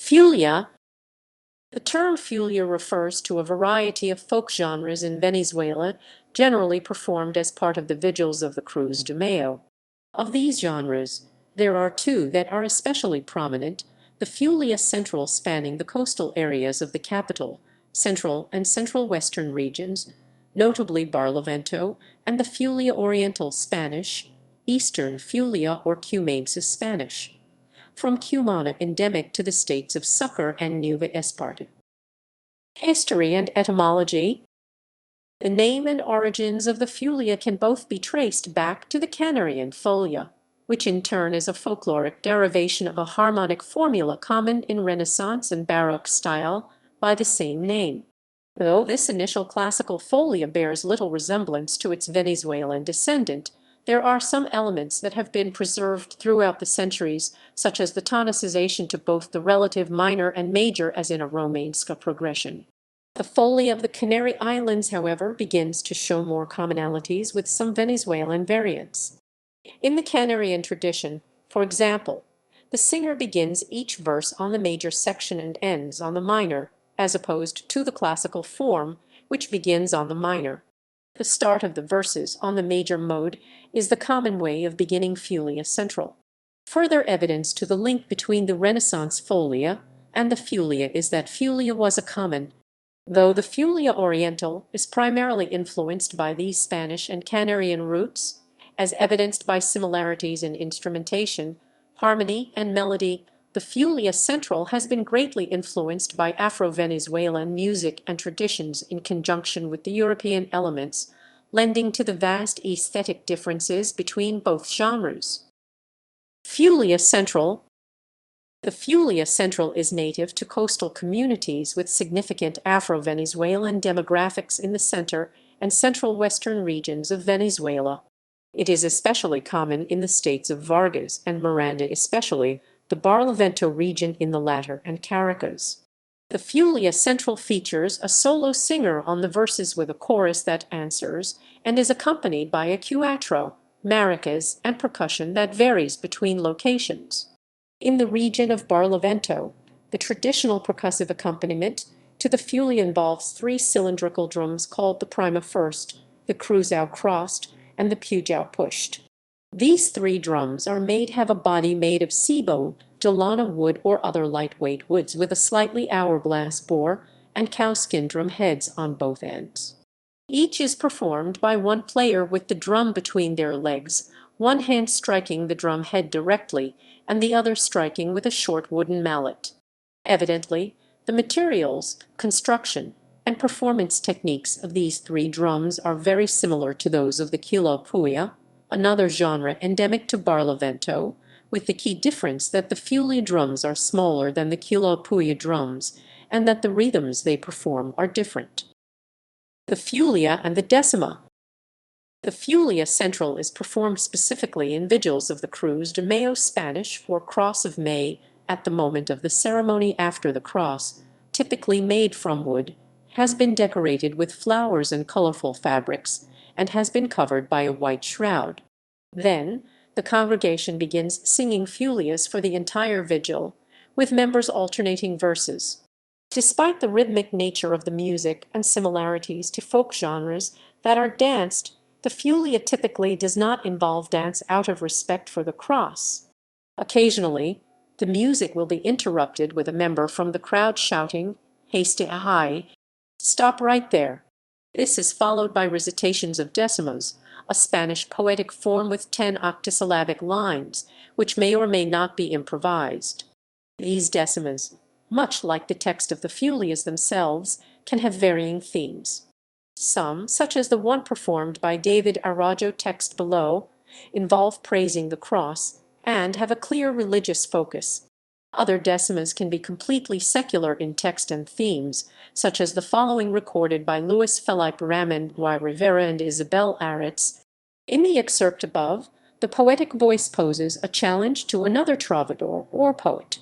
Fulía. The term Fulía refers to a variety of folk genres in Venezuela, generally performed as part of the Vigils of the Cruz de Mayo. Of these genres, there are two that are especially prominent: the Fulía Central, spanning the coastal areas of the capital, central and central-western regions, notably Barlovento, and the Fulía Oriental, Spanish, Eastern Fulía or Cumanesa, Spanish, from Cumaná, endemic to the states of Sucre and Nueva Esparta. History and etymology. The name and origins of the Fulía can both be traced back to the Canarian folia, which in turn is a folkloric derivation of a harmonic formula common in Renaissance and Baroque style by the same name. Though this initial classical folia bears little resemblance to its Venezuelan descendant, there are some elements that have been preserved throughout the centuries, such as the tonicization to both the relative minor and major as in a Romanesque progression. The folia of the Canary Islands, however, begins to show more commonalities with some Venezuelan variants. In the Canarian tradition, for example, the singer begins each verse on the major section and ends on the minor, as opposed to the classical form, which begins on the minor. The start of the verses on the major mode is the common way of beginning Fulía Central. Further evidence to the link between the Renaissance folia and the Fulía is that Fulía was a common, though the Fula Oriental is primarily influenced by these Spanish and Canarian roots, as evidenced by similarities in instrumentation, harmony, and melody. The Fula Central has been greatly influenced by Afro-Venezuelan music and traditions in conjunction with the European elements, lending to the vast aesthetic differences between both genres. Fula Central. The Fula Central is native to coastal communities with significant Afro-Venezuelan demographics in the center and central western regions of Venezuela. It is especially common in the states of Vargas and Miranda, especially the Barlovento region in the latter, and Caracas. The Fula Central features a solo singer on the verses with a chorus that answers and is accompanied by a cuatro, maracas, and percussion that varies between locations. In the region of Barlovento, the traditional percussive accompaniment to the Fula involves three cylindrical drums called the prima first, the cruzao crossed, and the pujao pushed. These three drums have a body made of ceibo, delana wood or other lightweight woods with a slightly hourglass bore and cowskin drum heads on both ends. Each is performed by one player with the drum between their legs, one hand striking the drum head directly and the other striking with a short wooden mallet. Evidently, the materials, construction, and performance techniques of these three drums are very similar to those of the quilopuya, another genre endemic to Barlovento, with the key difference that the Fula drums are smaller than the quilopuya drums and that the rhythms they perform are different. The Fulía and the decima. The Fulía Central is performed specifically in Vigils of the Cruz de Mayo, Spanish for Cross of May, at the moment of the ceremony after the cross, typically made from wood, has been decorated with flowers and colorful fabrics, and has been covered by a white shroud. Then, the congregation begins singing Fulias for the entire vigil, with members alternating verses. Despite the rhythmic nature of the music and similarities to folk genres that are danced, the Fulía typically does not involve dance out of respect for the cross. Occasionally, the music will be interrupted with a member from the crowd shouting, "Haste ahai," "Stop right there." This is followed by recitations of decimas, a Spanish poetic form with 10 octosyllabic lines, which may or may not be improvised. These decimas, much like the text of the Fulias themselves, can have varying themes. Some, such as the one performed by David Arajo text below, involve praising the cross and have a clear religious focus. Other decimas can be completely secular in text and themes, such as the following recorded by Luis Felipe Ramon y Rivera and Isabel Aretz. In the excerpt above, the poetic voice poses a challenge to another trovador or poet.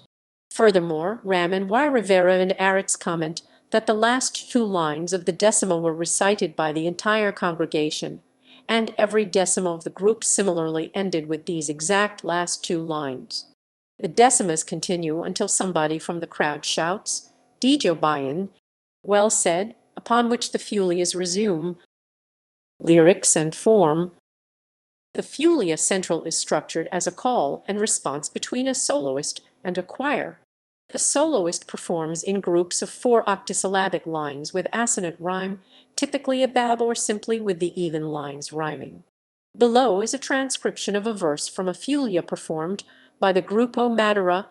Furthermore, Ramon y Rivera and Aretz comment that the last two lines of the decima were recited by the entire congregation, and every decima of the group similarly ended with these exact last two lines. The decimas continue until somebody from the crowd shouts, "Dijo Bayan," well said, upon which the Fulias resume. Lyrics and form. The Fulia Central is structured as a call and response between a soloist and a choir. The soloist performs in groups of 4 octosyllabic lines with assonant rhyme, typically a bab or simply with the even lines rhyming. Below is a transcription of a verse from a Fulia performed by the Grupo Madera,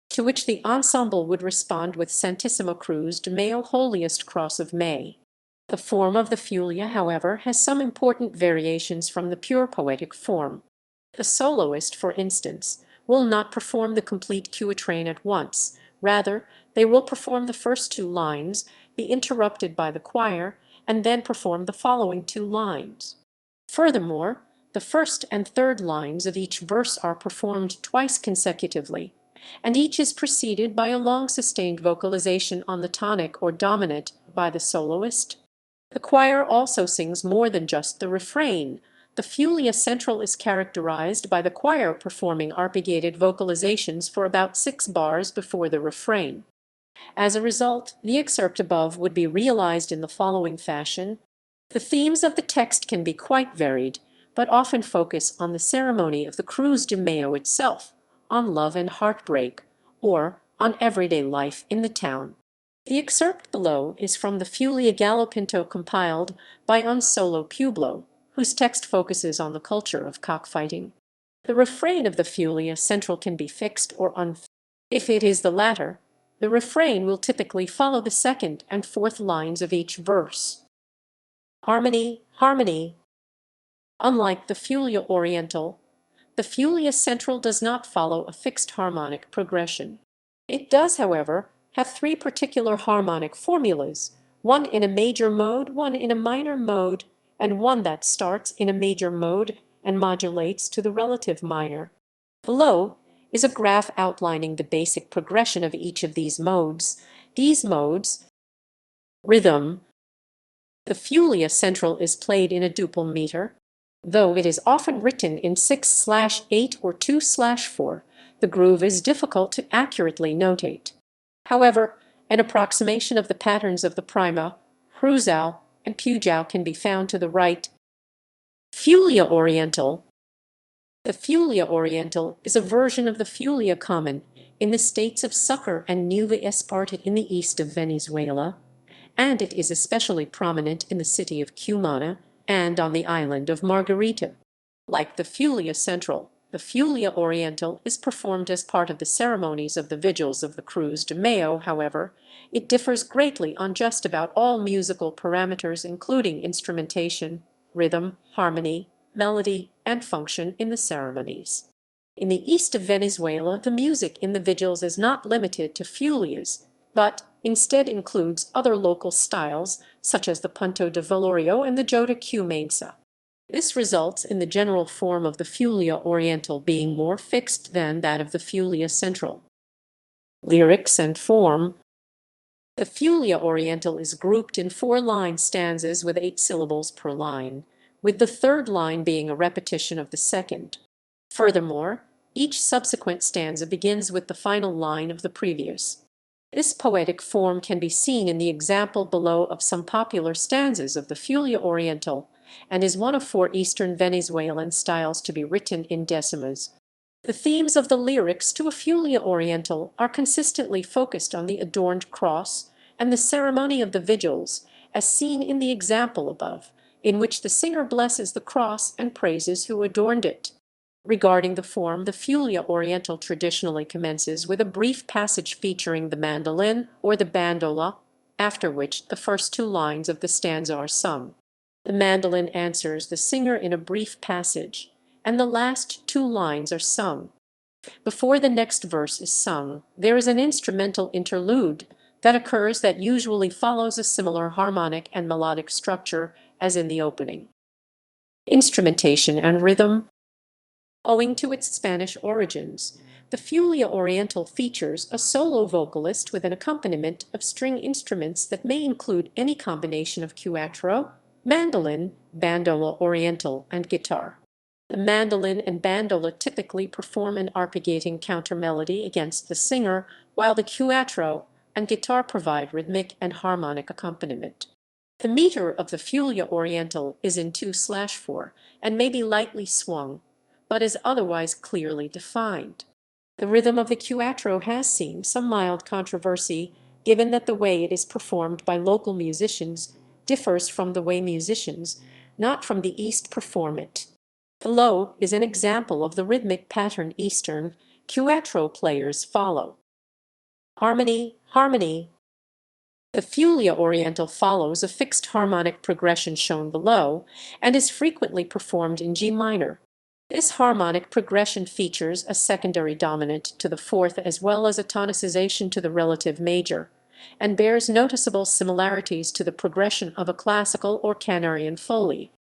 to which the ensemble would respond with Santissimo Cruz de Mayo, Holiest Cross of May. The form of the Fulia, however, has some important variations from the pure poetic form. The soloist, for instance, will not perform the complete quatrain at once. Rather, they will perform the first 2 lines, be interrupted by the choir, and then perform the following 2 lines. Furthermore, the first and third lines of each verse are performed twice consecutively, and each is preceded by a long sustained vocalization on the tonic or dominant by the soloist. The choir also sings more than just the refrain. The Fulia Central is characterized by the choir performing arpeggiated vocalizations for about 6 bars before the refrain. As a result, the excerpt above would be realized in the following fashion. The themes of the text can be quite varied, but often focus on the ceremony of the Cruz de Mayo itself, on love and heartbreak, or on everyday life in the town. The excerpt below is from the Fulia Gallopinto compiled by Un Solo Pueblo, whose text focuses on the culture of cockfighting. The refrain of the Fulia Central can be fixed or unfixed. If it is the latter, the refrain will typically follow the second and fourth lines of each verse. Harmony, harmony. Unlike the Fulia Oriental, the Fulia Central does not follow a fixed harmonic progression. It does, however, have 3 particular harmonic formulas, one in a major mode, one in a minor mode, and one that starts in a major mode and modulates to the relative minor. Below is a graph outlining the basic progression of each of these modes. These modes: rhythm. The Fulia Central is played in a duple meter. Though it is often written in 6/8 or 2/4, the groove is difficult to accurately notate. However, an approximation of the patterns of the prima, cruzal, and pujal can be found to the right. Fulia Oriental. The Fulia Oriental is a version of the Fulia common in the states of Sucre and Nueva Esparta in the east of Venezuela, and it is especially prominent in the city of Cumaná and on the island of Margarita. Like the Fulia Central, the Fulia Oriental is performed as part of the ceremonies of the Vigils of the Cruz de Mayo. However, it differs greatly on just about all musical parameters, including instrumentation, rhythm, harmony, melody, and function in the ceremonies. In the east of Venezuela, the music in the vigils is not limited to Fulias, but instead includes other local styles, such as the Punto de Velorio and the Jota Cumanesa. This results in the general form of the Fulia Oriental being more fixed than that of the Fulia Central. Lyrics and form. The Fulia Oriental is grouped in 4-line stanzas with 8 syllables per line, with the third line being a repetition of the second. Furthermore, each subsequent stanza begins with the final line of the previous. This poetic form can be seen in the example below of some popular stanzas of the Fulia Oriental, and is one of 4 Eastern Venezuelan styles to be written in decimas. The themes of the lyrics to a Fulia Oriental are consistently focused on the adorned cross and the ceremony of the vigils, as seen in the example above, in which the singer blesses the cross and praises who adorned it. Regarding the form, the Fulia Oriental traditionally commences with a brief passage featuring the mandolin or the bandola, after which the first 2 lines of the stanza are sung. The mandolin answers the singer in a brief passage, and the last 2 lines are sung. Before the next verse is sung, there is an instrumental interlude that occurs that usually follows a similar harmonic and melodic structure as in the opening. Instrumentation and rhythm. Owing to its Spanish origins, the Fulia Oriental features a solo vocalist with an accompaniment of string instruments that may include any combination of cuatro, mandolin, bandola oriental, and guitar. The mandolin and bandola typically perform an arpeggiating countermelody against the singer, while the cuatro and guitar provide rhythmic and harmonic accompaniment. The meter of the Fula Oriental is in 2/4 and may be lightly swung, but is otherwise clearly defined. The rhythm of the cuatro has seen some mild controversy, given that the way it is performed by local musicians differs from the way musicians not from the East perform it. Below is an example of the rhythmic pattern Eastern cuatro players follow. Harmony, harmony. The Fula Oriental follows a fixed harmonic progression shown below and is frequently performed in G minor. This harmonic progression features a secondary dominant to the fourth as well as a tonicization to the relative major, and bears noticeable similarities to the progression of a classical or Canarian foley.